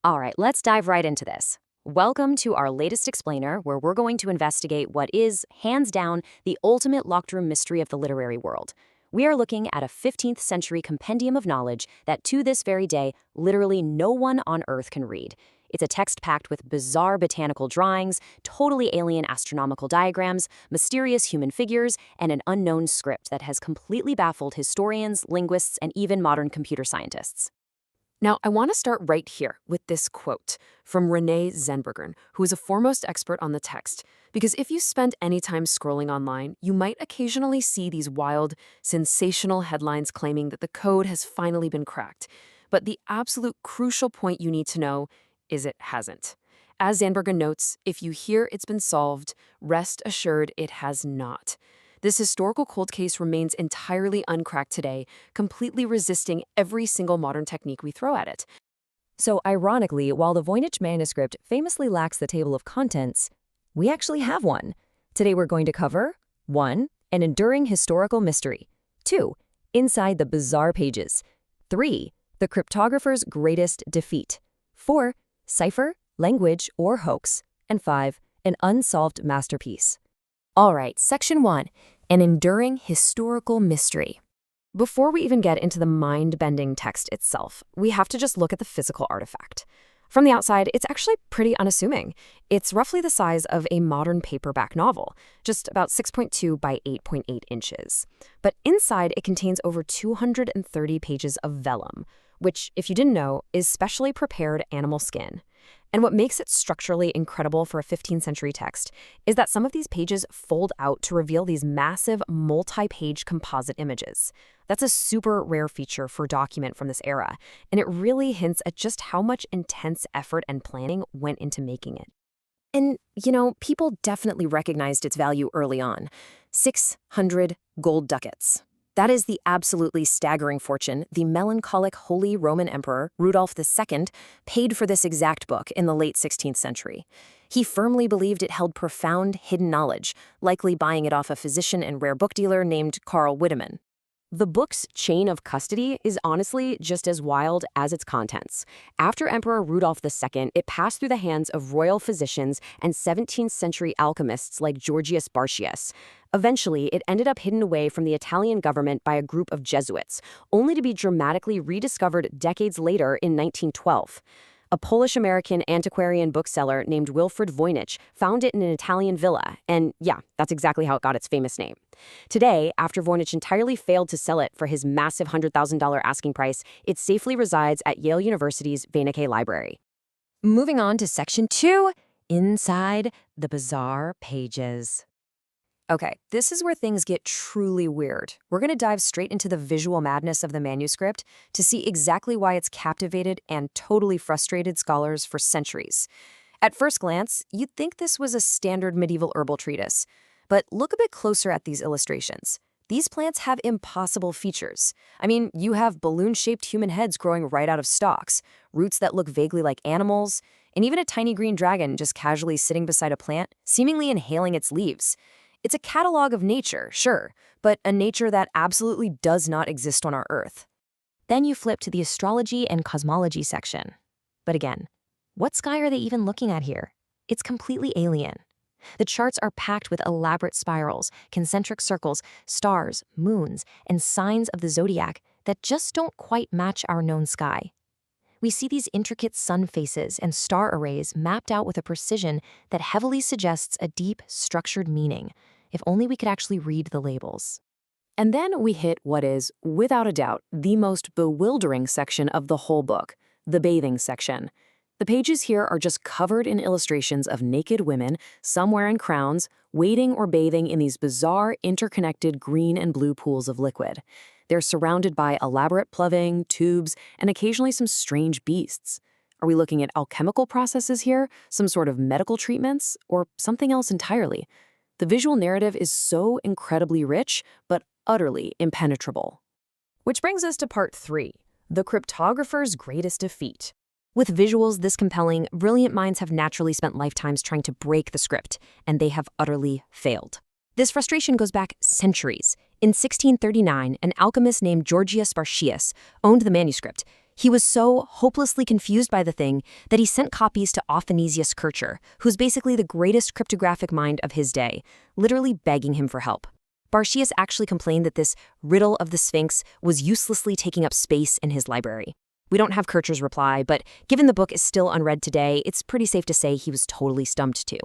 All right, let's dive right into this. Welcome to our latest explainer, where we're going to investigate what is, hands down, the ultimate locked room mystery of the literary world. We are looking at a 15th century compendium of knowledge that to this very day, literally no one on Earth can read. It's a text packed with bizarre botanical drawings, totally alien astronomical diagrams, mysterious human figures, and an unknown script that has completely baffled historians, linguists, and even modern computer scientists. Now, I want to start right here with this quote from Renée Zellweger, who is a foremost expert on the text. Because if you spend any time scrolling online, you might occasionally see these wild, sensational headlines claiming that the code has finally been cracked. But the absolute crucial point you need to know is it hasn't. As Zellweger notes, if you hear it's been solved, rest assured it has not. This historical cold case remains entirely uncracked today, completely resisting every single modern technique we throw at it. So ironically, while the Voynich manuscript famously lacks the table of contents, we actually have one. Today we're going to cover 1. An enduring historical mystery. 2. Inside the bizarre pages. 3. The cryptographer's greatest defeat. 4. Cipher, language, or hoax. And 5. An unsolved masterpiece. All right, Section 1, an enduring historical mystery. Before we even get into the mind-bending text itself, we have to just look at the physical artifact. From the outside, it's actually pretty unassuming. It's roughly the size of a modern paperback novel, just about 6.2 by 8.8 inches. But inside, it contains over 230 pages of vellum, which, if you didn't know, is specially prepared animal skin. And what makes it structurally incredible for a 15th century text is that some of these pages fold out to reveal these massive multi-page composite images. That's a super rare feature for a document from this era, and it really hints at just how much intense effort and planning went into making it. And, people definitely recognized its value early on. 600 gold ducats. That is the absolutely staggering fortune the melancholic Holy Roman Emperor Rudolph II paid for this exact book in the late 16th century. He firmly believed it held profound hidden knowledge, likely buying it off a physician and rare book dealer named Carl Wiedemann. The book's chain of custody is honestly just as wild as its contents. After Emperor Rudolph II, it passed through the hands of royal physicians and 17th century alchemists like Georgius Bartius. Eventually, it ended up hidden away from the Italian government by a group of Jesuits, only to be dramatically rediscovered decades later in 1912. A Polish-American antiquarian bookseller named Wilfrid Voynich found it in an Italian villa, and yeah, that's exactly how it got its famous name. Today, after Voynich entirely failed to sell it for his massive $100,000 asking price, it safely resides at Yale University's Voynich Library. Moving on to Section 2, Inside the Bizarre Pages. Okay, this is where things get truly weird. We're going to dive straight into the visual madness of the manuscript to see exactly why it's captivated and totally frustrated scholars for centuries. At first glance, you'd think this was a standard medieval herbal treatise. But look a bit closer at these illustrations. These plants have impossible features. I mean, you have balloon-shaped human heads growing right out of stalks, roots that look vaguely like animals, and even a tiny green dragon just casually sitting beside a plant, seemingly inhaling its leaves. It's a catalog of nature, sure, but a nature that absolutely does not exist on our Earth. Then you flip to the astrology and cosmology section. But again, what sky are they even looking at here? It's completely alien. The charts are packed with elaborate spirals, concentric circles, stars, moons, and signs of the zodiac that just don't quite match our known sky. We see these intricate sun faces and star arrays mapped out with a precision that heavily suggests a deep, structured meaning, if only we could actually read the labels. And then we hit what is, without a doubt, the most bewildering section of the whole book, the bathing section. The pages here are just covered in illustrations of naked women, some wearing crowns, wading or bathing in these bizarre, interconnected green and blue pools of liquid. They're surrounded by elaborate ploving, tubes, and occasionally some strange beasts. Are we looking at alchemical processes here, some sort of medical treatments, or something else entirely? The visual narrative is so incredibly rich, but utterly impenetrable. Which brings us to part 3, the cryptographer's greatest defeat. With visuals this compelling, brilliant minds have naturally spent lifetimes trying to break the script, and they have utterly failed. This frustration goes back centuries. In 1639, an alchemist named Georgius Bartius owned the manuscript. He was so hopelessly confused by the thing that he sent copies to Athanasius Kircher, who's basically the greatest cryptographic mind of his day, literally begging him for help. Barshias actually complained that this riddle of the Sphinx was uselessly taking up space in his library. We don't have Kircher's reply, but given the book is still unread today, it's pretty safe to say he was totally stumped too.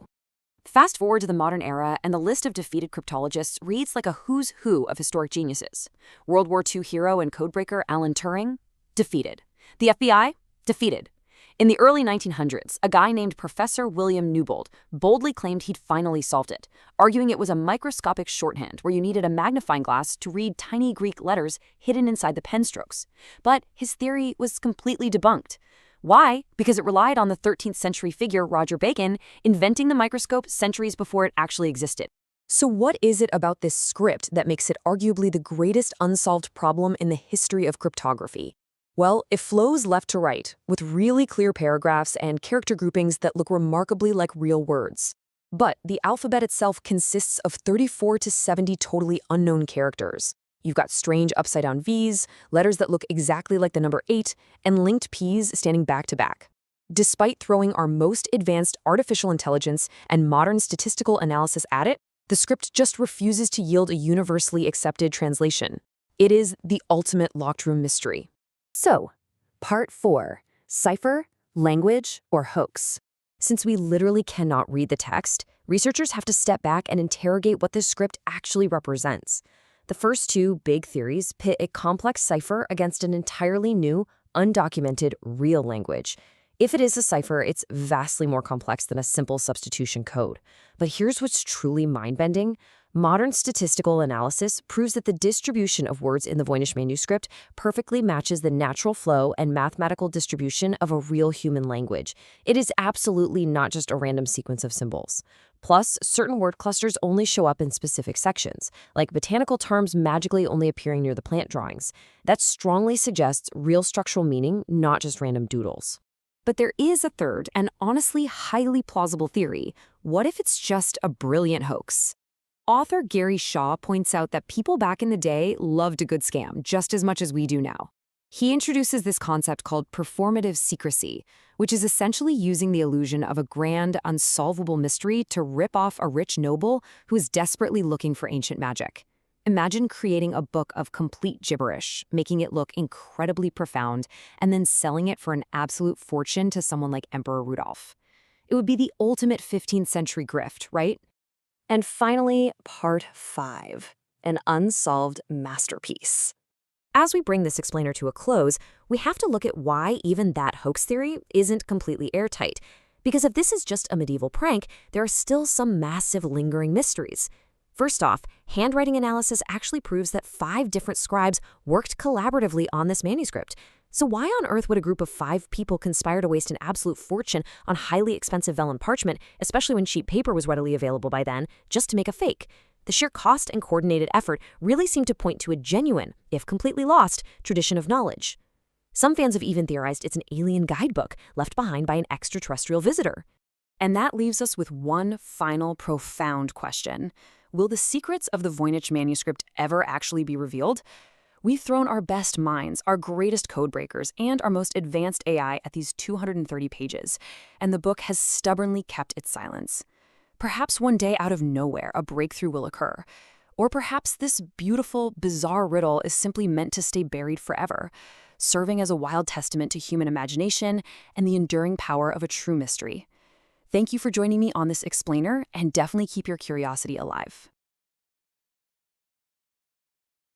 Fast forward to the modern era, and the list of defeated cryptologists reads like a who's who of historic geniuses. World War II hero and codebreaker Alan Turing? Defeated. The FBI? Defeated. In the early 1900s, a guy named Professor William Newbold boldly claimed he'd finally solved it, arguing it was a microscopic shorthand where you needed a magnifying glass to read tiny Greek letters hidden inside the pen strokes. But his theory was completely debunked. Why? Because it relied on the 13th century figure Roger Bacon inventing the microscope centuries before it actually existed. So what is it about this script that makes it arguably the greatest unsolved problem in the history of cryptography? Well, it flows left to right, with really clear paragraphs and character groupings that look remarkably like real words. But the alphabet itself consists of 34 to 70 totally unknown characters. You've got strange upside-down V's, letters that look exactly like the number 8, and linked P's standing back to back. Despite throwing our most advanced artificial intelligence and modern statistical analysis at it, the script just refuses to yield a universally accepted translation. It is the ultimate locked room mystery. So, Part 4, Cipher, Language, or Hoax. Since we literally cannot read the text, researchers have to step back and interrogate what this script actually represents. The first two big theories pit a complex cipher against an entirely new, undocumented, real language. If it is a cipher, it's vastly more complex than a simple substitution code. But here's what's truly mind-bending. Modern statistical analysis proves that the distribution of words in the Voynich manuscript perfectly matches the natural flow and mathematical distribution of a real human language. It is absolutely not just a random sequence of symbols. Plus, certain word clusters only show up in specific sections, like botanical terms magically only appearing near the plant drawings. That strongly suggests real structural meaning, not just random doodles. But there is a third and honestly highly plausible theory. What if it's just a brilliant hoax? Author Gary Shaw points out that people back in the day loved a good scam just as much as we do now. He introduces this concept called performative secrecy, which is essentially using the illusion of a grand, unsolvable mystery to rip off a rich noble who is desperately looking for ancient magic. Imagine creating a book of complete gibberish, making it look incredibly profound, and then selling it for an absolute fortune to someone like Emperor Rudolph. It would be the ultimate 15th century grift, right? And finally, Part 5, an unsolved masterpiece. As we bring this explainer to a close, we have to look at why even that hoax theory isn't completely airtight. Because if this is just a medieval prank, there are still some massive lingering mysteries. First off, handwriting analysis actually proves that 5 different scribes worked collaboratively on this manuscript. So why on earth would a group of 5 people conspire to waste an absolute fortune on highly expensive vellum parchment, especially when cheap paper was readily available by then, just to make a fake? The sheer cost and coordinated effort really seem to point to a genuine, if completely lost, tradition of knowledge. Some fans have even theorized it's an alien guidebook left behind by an extraterrestrial visitor. And that leaves us with one final profound question. Will the secrets of the Voynich manuscript ever actually be revealed? We've thrown our best minds, our greatest codebreakers, and our most advanced AI at these 230 pages, and the book has stubbornly kept its silence. Perhaps one day out of nowhere, a breakthrough will occur. Or perhaps this beautiful, bizarre riddle is simply meant to stay buried forever, serving as a wild testament to human imagination and the enduring power of a true mystery. Thank you for joining me on this explainer, and definitely keep your curiosity alive.